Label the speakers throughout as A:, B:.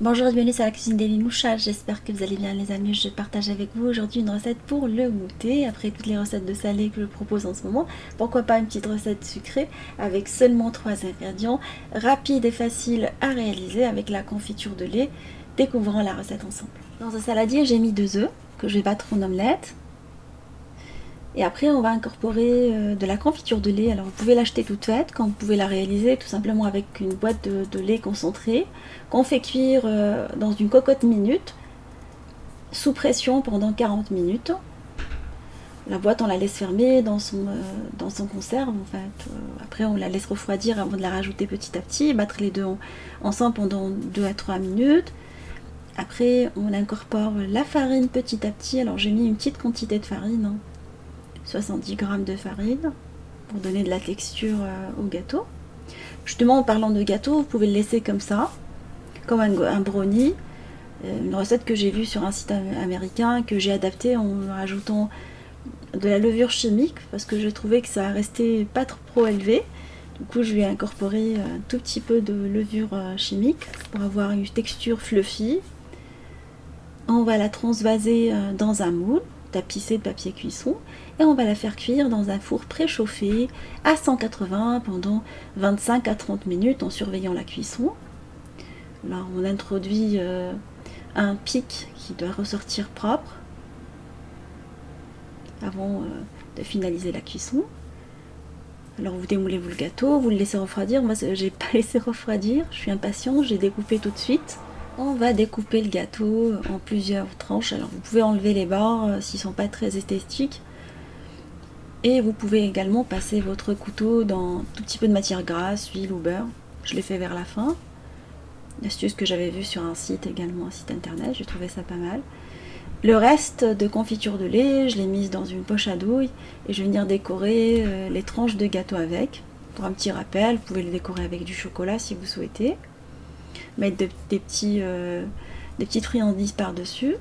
A: Bonjour et bienvenue sur la cuisine des Limoucha, j'espère que vous allez bien les amis. Je partage avec vous aujourd'hui une recette pour le goûter. Après toutes les recettes de salé que je propose en ce moment, pourquoi pas une petite recette sucrée avec seulement 3 ingrédients, rapide et facile à réaliser avec la confiture de lait. Découvrons la recette ensemble. Dans un saladier, j'ai mis 2 œufs que je vais battre en omelette. Et après, on va incorporer de la confiture de lait. Alors, vous pouvez l'acheter toute faite, comme vous pouvez la réaliser tout simplement avec une boîte de lait concentré, qu'on fait cuire dans une cocotte minute, sous pression pendant 40 minutes. La boîte, on la laisse fermer dans son conserve, en fait. Après, on la laisse refroidir avant de la rajouter petit à petit, battre les deux ensemble pendant 2 à 3 minutes. Après, on incorpore la farine petit à petit. Alors, j'ai mis une petite quantité de farine, 70 g de farine pour donner de la texture au gâteau. Justement, en parlant de gâteau, vous pouvez le laisser comme ça, comme un brownie. Une recette que j'ai vue sur un site américain, que j'ai adapté en rajoutant de la levure chimique parce que je trouvais que ça restait pas trop élevé. Du coup, je lui ai incorporé un tout petit peu de levure chimique pour avoir une texture fluffy. On va la transvaser dans un moule tapissé de papier cuisson et on va la faire cuire dans un four préchauffé à 180 pendant 25 à 30 minutes en surveillant la cuisson. Là, on introduit un pic qui doit ressortir propre avant de finaliser la cuisson. Alors vous démoulez le gâteau, vous le laissez refroidir. Moi, j'ai pas laissé refroidir, je suis impatiente, j'ai découpé tout de suite. On va découper le gâteau en plusieurs tranches. Alors vous pouvez enlever les bords s'ils sont pas très esthétiques. Et vous pouvez également passer votre couteau dans un tout petit peu de matière grasse, huile ou beurre. Je l'ai fait vers la fin. Une astuce que j'avais vue sur un site également, un site internet, j'ai trouvé ça pas mal. Le reste de confiture de lait, je l'ai mise dans une poche à douille et je vais venir décorer les tranches de gâteau avec. Pour un petit rappel, vous pouvez le décorer avec du chocolat si vous souhaitez. Mettre des petites friandises par-dessus.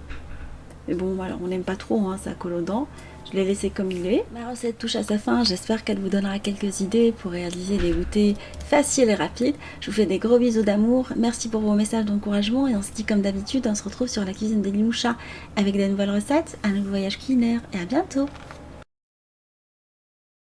A: Mais bon, voilà, on n'aime pas trop, ça colle aux dents. Je l'ai laissé comme il est. Ma recette touche à sa fin, j'espère qu'elle vous donnera quelques idées pour réaliser des goûters faciles et rapides. Je vous fais des gros bisous d'amour, merci pour vos messages d'encouragement et on se dit comme d'habitude, on se retrouve sur la cuisine des Limoucha avec des nouvelles recettes, un nouveau voyage culinaire et à bientôt.